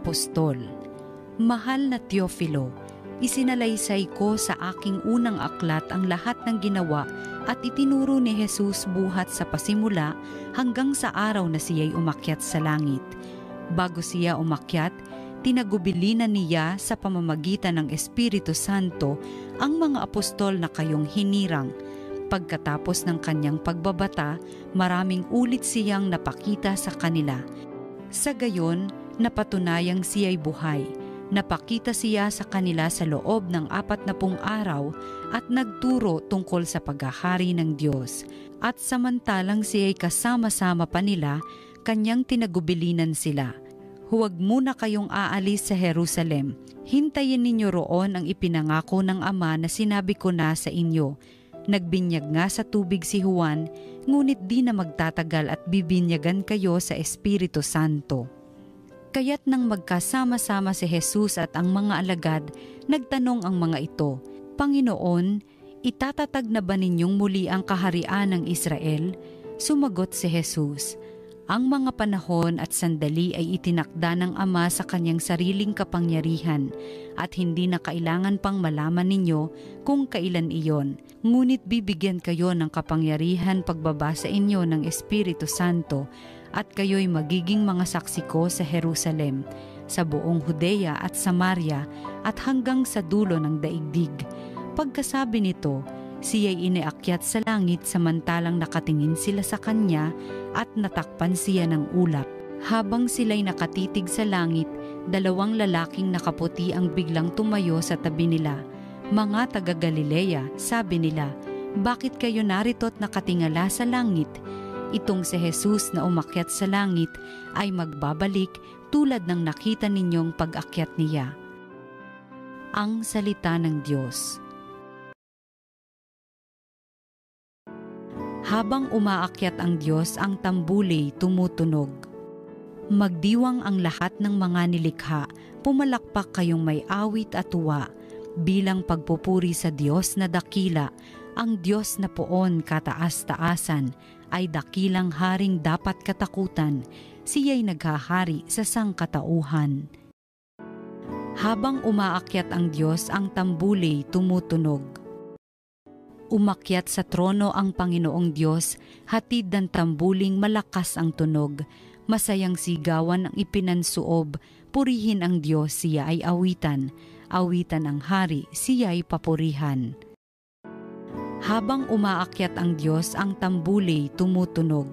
Apostol. Mahal na Teofilo, isinalaysay ko sa aking unang aklat ang lahat ng ginawa at itinuro ni Jesus buhat sa pasimula hanggang sa araw na siya'y umakyat sa langit. Bago siya umakyat, tinagubilinan niya sa pamamagitan ng Espiritu Santo ang mga apostol na kayong hinirang. Pagkatapos ng kanyang pagbabata, maraming ulit siyang napakita sa kanila. Sa gayon, napatunayang siya'y buhay. Napakita siya sa kanila sa loob ng 40 araw at nagturo tungkol sa paghahari ng Diyos. At samantalang siya'y kasama-sama pa nila, kanyang tinagubilinan sila. Huwag muna kayong aalis sa Jerusalem. Hintayin ninyo roon ang ipinangako ng Ama na sinabi ko na sa inyo. Nagbinyag nga sa tubig si Juan, ngunit di na magtatagal at bibinyagan kayo sa Espiritu Santo. Kaya't nang magkasama-sama si Jesus at ang mga alagad, nagtanong ang mga ito, Panginoon, itatatag na ba ninyong muli ang kaharian ng Israel? Sumagot si Jesus, ang mga panahon at sandali ay itinakda ng Ama sa kanyang sariling kapangyarihan at hindi na kailangan pang malaman ninyo kung kailan iyon. Ngunit bibigyan kayo ng kapangyarihan pagbaba sa inyo ng Espiritu Santo at kayo'y magiging mga saksi ko sa Jerusalem, sa buong Judea at Samaria at hanggang sa dulo ng daigdig. Pagkasabi nito, siya'y iniakyat sa langit samantalang nakatingin sila sa kanya at natakpan siya ng ulap. Habang sila'y nakatitig sa langit, 2 lalaking nakaputi ang biglang tumayo sa tabi nila. Mga taga Galilea, sabi nila, bakit kayo narito't nakatingala sa langit? Itong si Jesus na umakyat sa langit ay magbabalik tulad ng nakita ninyong pag-akyat niya. Ang salita ng Diyos. Habang umaakyat ang Diyos, ang tambuli tumutunog. Magdiwang ang lahat ng mga nilikha, pumalakpak kayong may awit at tuwa, bilang pagpupuri sa Diyos na dakila, ang Diyos na poon kataas-taasan, ay dakilang haring dapat katakutan, siya'y naghahari sa sangkatauhan. Habang umaakyat ang Diyos, ang tambuli tumutunog. Umakyat sa trono ang Panginoong Diyos, hatid ng tambuling malakas ang tunog, masayang sigawan ang ipinansuob, purihin ang Diyos, siya ay awitan, awitan ang hari, siya ay papurihan. Habang umaakyat ang Diyos, ang tambuli tumutunog.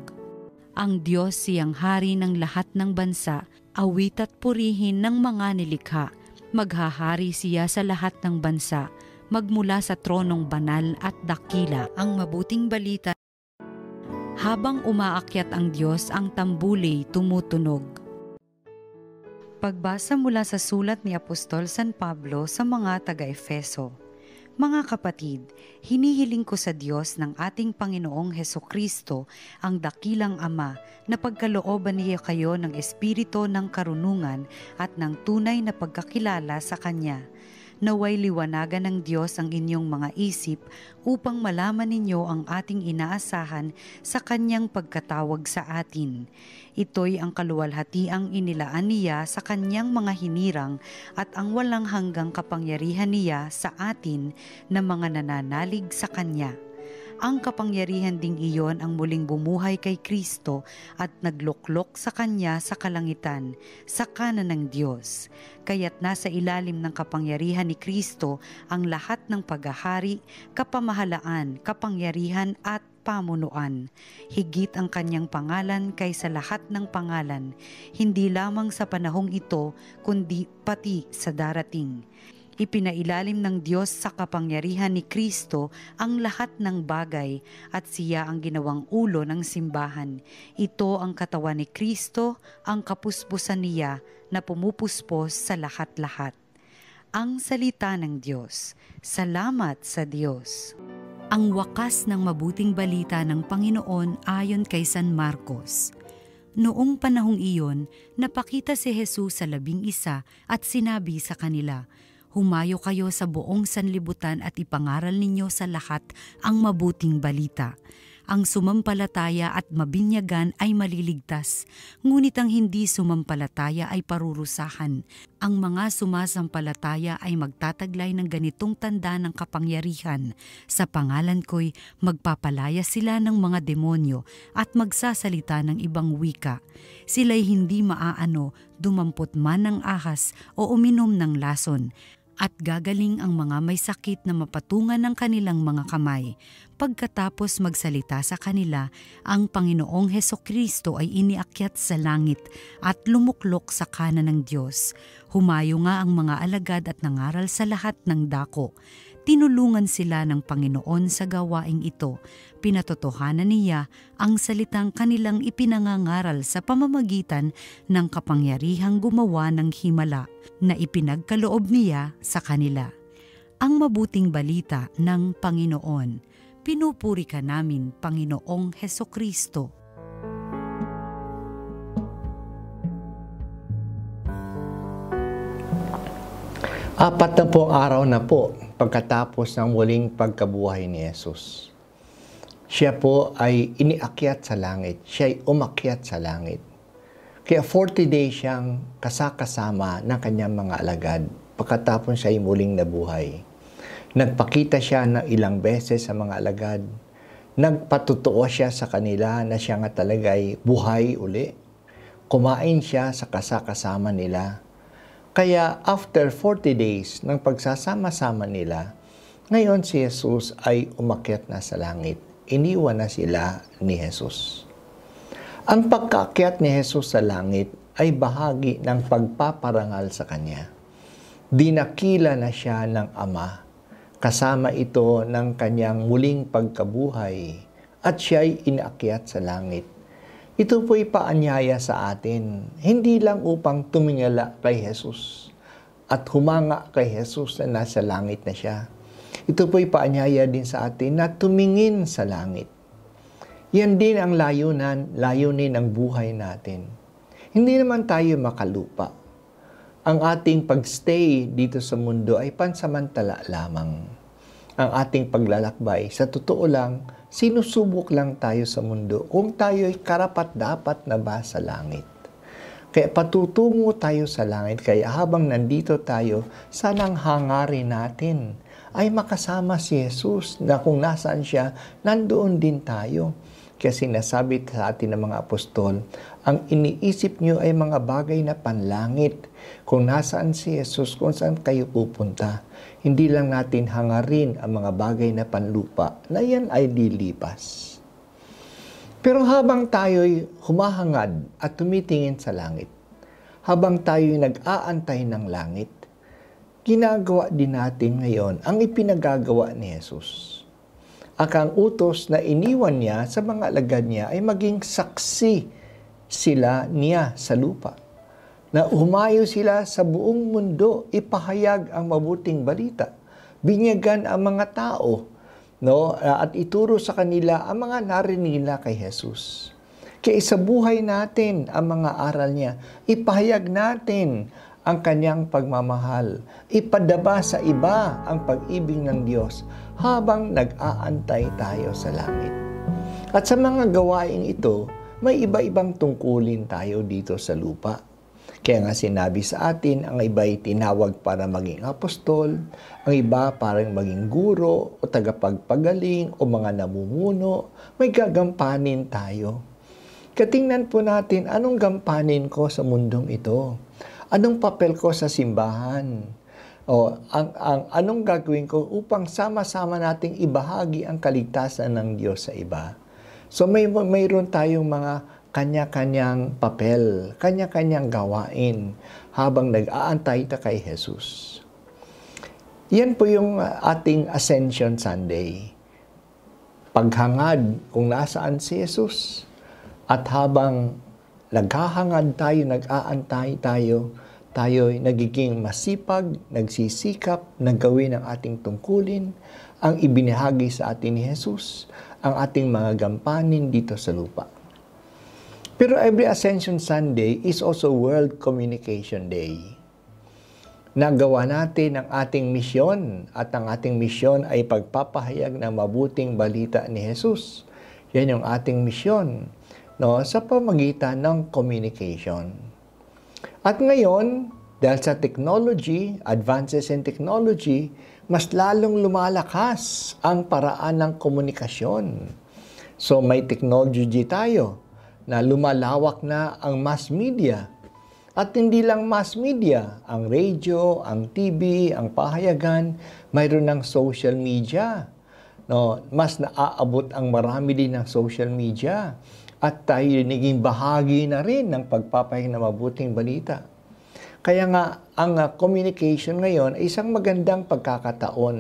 Ang Diyos siyang hari ng lahat ng bansa, awit at purihin ng mga nilikha. Maghahari siya sa lahat ng bansa, magmula sa tronong banal at dakila. Ang mabuting balita. Habang umaakyat ang Diyos, ang tambuli tumutunog. Pagbasa mula sa sulat ni Apostol San Pablo sa mga taga-Efeso. Mga kapatid, hinihiling ko sa Diyos ng ating Panginoong Hesukristo, ang dakilang Ama, na pagkalooban niya kayo ng espiritu ng karunungan at ng tunay na pagkakilala sa Kanya. Naway liwanagan ng Diyos ang inyong mga isip upang malaman ninyo ang ating inaasahan sa Kanyang pagkatawag sa atin. Ito'y ang kaluwalhatiang inilaan niya sa Kanyang mga hinirang at ang walang hanggang kapangyarihan niya sa atin na mga nananalig sa Kanya. Ang kapangyarihan ding iyon ang muling bumuhay kay Kristo at nagluklok sa Kanya sa kalangitan, sa kanan ng Diyos. Kaya't nasa ilalim ng kapangyarihan ni Kristo ang lahat ng paghahari, kapamahalaan, kapangyarihan at pamunuan. Higit ang Kanyang pangalan kaysa lahat ng pangalan, hindi lamang sa panahong ito, kundi pati sa darating. Ipinailalim ng Diyos sa kapangyarihan ni Kristo ang lahat ng bagay at siya ang ginawang ulo ng simbahan. Ito ang katawan ni Kristo, ang kapuspusan niya na pumupuspos sa lahat-lahat. Ang salita ng Diyos. Salamat sa Diyos. Ang wakas ng mabuting balita ng Panginoon ayon kay San Marcos. Noong panahong iyon, napakita si Jesus sa 11 at sinabi sa kanila, "Humayo kayo sa buong sanlibutan at ipangaral ninyo sa lahat ang mabuting balita. Ang sumampalataya at mabinyagan ay maliligtas, ngunit ang hindi sumampalataya ay parurusahan. Ang mga sumasampalataya ay magtataglay ng ganitong tanda ng kapangyarihan. Sa pangalan ko'y magpapalaya sila ng mga demonyo at magsasalita ng ibang wika. Sila'y hindi maaano, dumampot man ng ahas o uminom ng lason. At gagaling ang mga may sakit na mapatungan ng kanilang mga kamay. Pagkatapos magsalita sa kanila, ang Panginoong Hesukristo ay iniakyat sa langit at lumuklok sa kanan ng Diyos. Humayo nga ang mga alagad at nangaral sa lahat ng dako. Tinulungan sila ng Panginoon sa gawaing ito. Pinatotohanan niya ang salitang kanilang ipinangangaral sa pamamagitan ng kapangyarihang gumawa ng himala na ipinagkaloob niya sa kanila. Ang mabuting balita ng Panginoon. Pinupuri ka namin, Panginoong Hesukristo. Apat na pong araw na po pagkatapos ng muling pagkabuhay ni Jesus. Siya po ay iniakyat sa langit. Siya ay umakyat sa langit. Kaya 40 days siyang kasakasama ng kanyang mga alagad pagkatapos siya ay muling nabuhay. Nagpakita siya ng ilang beses sa mga alagad. Nagpatutuo siya sa kanila na siya nga talaga ay buhay uli. Kumain siya sa kasakasama nila. Kaya after 40 days ng pagsasama-sama nila, ngayon si Jesus ay umakyat na sa langit. Iniwan na sila ni Jesus. Ang pagkaakyat ni Jesus sa langit ay bahagi ng pagpaparangal sa Kanya. Dinakila na siya ng Ama. Kasama ito ng Kanyang muling pagkabuhay at siya ay inaakyat sa langit. Ito po'y paanyaya sa atin, hindi lang upang tumingala kay Jesus at humanga kay Jesus na nasa langit na siya. Ito po'y paanyaya din sa atin na tumingin sa langit. Yan din ang layunin ng buhay natin. Hindi naman tayo makalupa. Ang ating pagstay dito sa mundo ay pansamantala lamang. Ang ating paglalakbay, sa totoo lang, sinusubok lang tayo sa mundo kung tayo ay karapat-dapat na ba sa langit. Kaya patutungo tayo sa langit, kaya habang nandito tayo, sanang hangarin natin ay makasama si Jesus na kung nasaan siya, nandoon din tayo. Kaya sinasabi sa atin ng mga apostol, ang iniisip nyo ay mga bagay na panlangit. Kung nasaan si Jesus, kung saan kayo pupunta. Hindi lang natin hangarin ang mga bagay na panlupa na yan ay lilipas. Pero habang tayo'y humahangad at tumitingin sa langit, habang tayo'y nag-aantay ng langit, ginagawa din natin ngayon ang ipinagagawa ni Jesus. Ang utos na iniwan niya sa mga alagad niya ay maging saksi sila niya sa lupa. Na humayo sila sa buong mundo, ipahayag ang mabuting balita. Binyagan ang mga tao, no? At ituro sa kanila ang mga narinig nila kay Jesus. Kaya sa buhay natin ang mga aral niya, ipahayag natin ang kanyang pagmamahal. Ipadaba sa iba ang pag-ibig ng Diyos habang nag-aantay tayo sa langit. At sa mga gawain ito, may iba-ibang tungkulin tayo dito sa lupa. Kaya nga sinabi sa atin, ang iba ay tinawag para maging apostol, ang iba para maging guro o tagapagpagaling o mga namumuno, may gagampanin tayo. Katingnan po natin, anong gampanin ko sa mundong ito? Anong papel ko sa simbahan? O anong gagawin ko upang sama-sama nating ibahagi ang kaligtasan ng Diyos sa iba? So mayroon tayong mga kanya-kanyang papel, kanya-kanyang gawain habang nag-aantay ta kay Jesus. Yan po yung ating Ascension Sunday. Paghangad kung nasaan si Jesus at habang naghahangad tayo, nag-aantay tayo, tayo'y nagiging masipag, nagsisikap na gawin ang ating tungkulin, ang ibinahagi sa atin ni Jesus, ang ating mga gampanin dito sa lupa. Pero every Ascension Sunday is also World Communication Day. Nagawa natin ang ating misyon at ang ating misyon ay pagpapahayag ng mabuting balita ni Jesus. Yan yung ating misyon, no, sa pamagitan ng communication. At ngayon, dahil sa technology, advances in technology, mas lalong lumalakas ang paraan ng komunikasyon. So may technology tayo na lumalawak na ang mass media. At hindi lang mass media, ang radio, ang TV, ang pahayagan, mayroon ng social media. No, mas naaabot ang marami din ng social media. At tayo naging bahagi na rin ng pagpapahayag ng mabuting balita. Kaya nga, ang communication ngayon ay isang magandang pagkakataon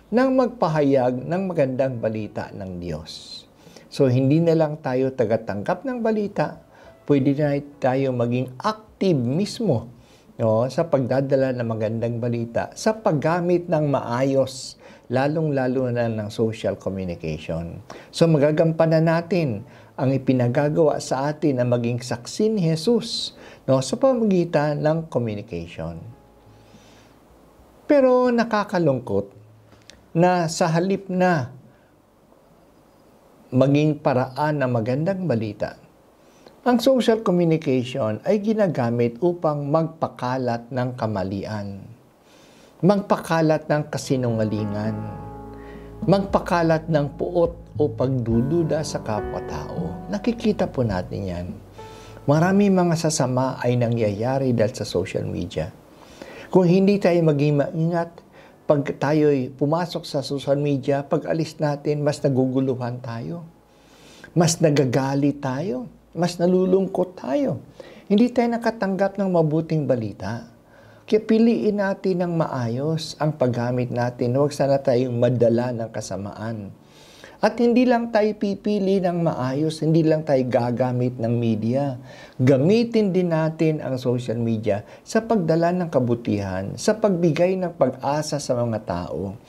ng magpahayag ng magandang balita ng Diyos. So, hindi na lang tayo tagatanggap ng balita, pwede na tayo maging active mismo, no, sa pagdadala ng magandang balita, sa paggamit ng maayos, lalong-lalo na ng social communication. So magagampanan natin ang ipinagagawa sa atin na maging saksi ni Jesus, no, sa pamamagitan ng communication. Pero nakakalungkot na sa halip na maging paraan ng magandang balita, ang social communication ay ginagamit upang magpakalat ng kamalian, magpakalat ng kasinungalingan, magpakalat ng puot o pagdududa sa kapwa-tao. Nakikita po natin yan. Marami mga sasama ay nangyayari dahil sa social media. Kung hindi tayo maging maingat, pag tayo'y pumasok sa social media, pag alis natin, mas naguguluhan tayo. Mas nagagalit tayo. Mas nalulungkot tayo. Hindi tayo nakatanggap ng mabuting balita. Kaya piliin natin ng maayos ang paggamit natin. Huwag sana tayong madala ng kasamaan. At hindi lang tayo pipili ng maayos, hindi lang tayo gagamit ng media. Gamitin din natin ang social media sa pagdala ng kabutihan, sa pagbigay ng pag-asa sa mga tao.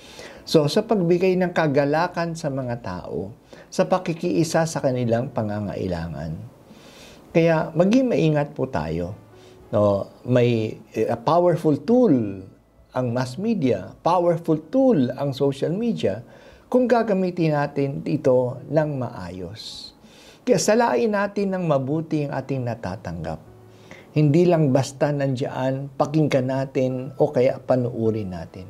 So, sa pagbigay ng kagalakan sa mga tao, sa pakikiisa sa kanilang pangangailangan. Kaya maging maingat po tayo. No, may powerful tool ang mass media, powerful tool ang social media kung gagamitin natin ito ng maayos. Kaya salain natin ng mabuti ang ating natatanggap. Hindi lang basta nandiyan, pakinggan natin o kaya panuurin natin.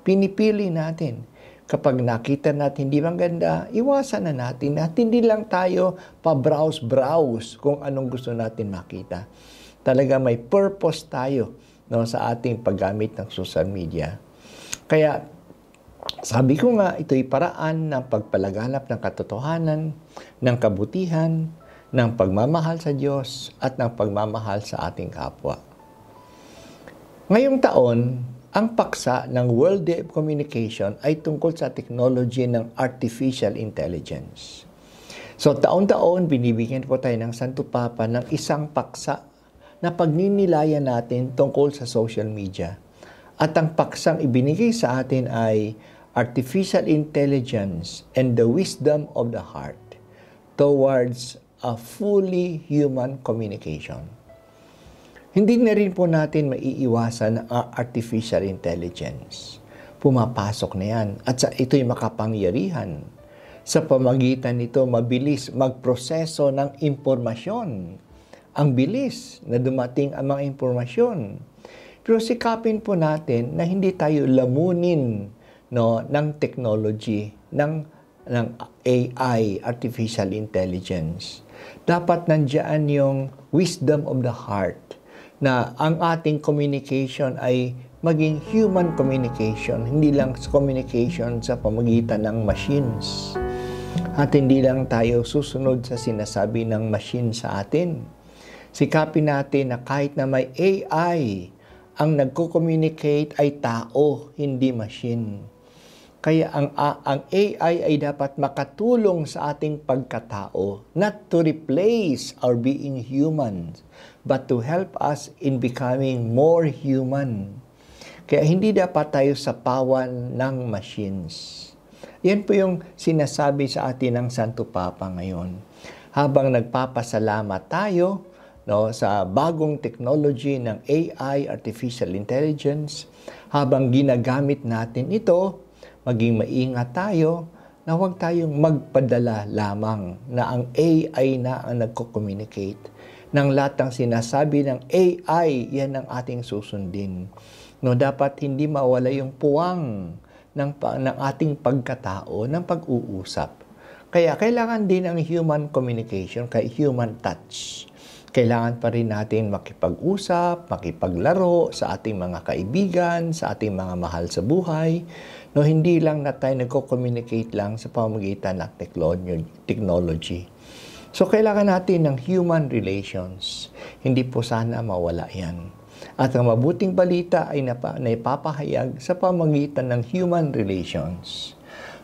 Pinipili natin. Kapag nakita natin hindi maganda, iwasan na natin at hindi lang tayo pa-browse-browse kung anong gusto natin makita. Talaga may purpose tayo, no, sa ating paggamit ng social media. Kaya sabi ko nga, ito'y paraan ng pagpalaganap ng katotohanan, ng kabutihan, ng pagmamahal sa Diyos at ng pagmamahal sa ating kapwa. Ngayong taon, ang paksa ng World Day of Communication ay tungkol sa technology ng artificial intelligence. So, taon-taon, binibigyan po tayo ng Santo Papa ng isang paksa na pagninilayan natin tungkol sa social media. At ang paksang ibinigay sa atin ay Artificial Intelligence and the Wisdom of the Heart towards a fully human communication. Hindi na rin po natin maiiwasan ang artificial intelligence. Pumapasok na yan at ito'y makapangyarihan. Sa pamagitan nito, mabilis magproseso ng impormasyon. Ang bilis na dumating ang mga impormasyon. Pero sikapin po natin na hindi tayo lamunin, no, ng technology, ng AI, artificial intelligence. Dapat nandiyan yung wisdom of the heart, na ang ating communication ay maging human communication, hindi lang communication sa pamagitan ng machines. At hindi lang tayo susunod sa sinasabi ng machine sa atin. Sikapin natin na kahit na may AI, ang nagko-communicate ay tao, hindi machine. Kaya ang AI ay dapat makatulong sa ating pagkatao, not to replace our being human, but to help us in becoming more human. Kaya hindi dapat tayo sapawan ng machines. Yan po yung sinasabi sa atin ng Santo Papa ngayon. Habang nagpapasalamat tayo sa bagong technology ng AI, Artificial Intelligence, habang ginagamit natin ito, maging maingat tayo na huwag tayong magpadala lamang na ang AI na ang nagko-communicate. Nang lahat ng sinasabi ng AI, yan ang ating susundin. Dapat hindi mawala yung puwang ng ating pagkatao, ng pag-uusap. Kaya kailangan din ang human communication, kay human touch. Kailangan pa rin natin makipag-usap, makipaglaro sa ating mga kaibigan, sa ating mga mahal sa buhay. Hindi lang na tayo nagko-communicate lang sa pamamagitan ng technology. So, kailangan natin ng human relations. Hindi po sana mawala yan. At ang mabuting balita ay naipapahayag sa pamamagitan ng human relations.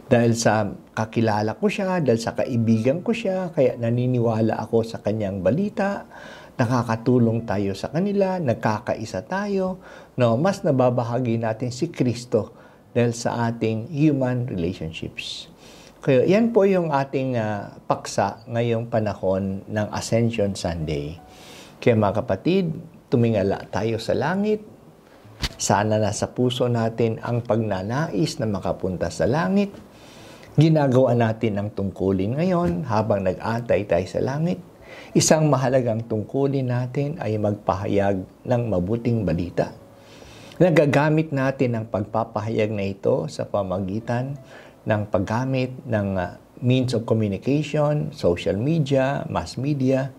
Dahil sa kakilala ko siya, dahil sa kaibigan ko siya, kaya naniniwala ako sa kanyang balita, nakakatulong tayo sa kanila, nagkakaisa tayo, mas nababahagi natin si Kristo dahil sa ating human relationships. Kaya yan po yung ating paksa ngayong panahon ng Ascension Sunday. Kaya mga kapatid, tumingala tayo sa langit. Sana nasa puso natin ang pagnanais na makapunta sa langit. Ginagawa natin ang tungkulin ngayon habang nag-aantay tayo sa langit. Isang mahalagang tungkulin natin ay magpahayag ng mabuting balita. Nagagamit natin ang pagpapahayag na ito sa pamagitan ng paggamit ng means of communication, social media, mass media.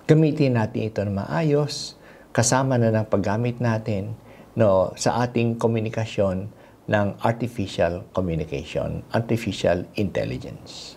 Gamitin natin ito na maayos, kasama na ng paggamit natin sa ating komunikasyon ng artificial communication, artificial intelligence.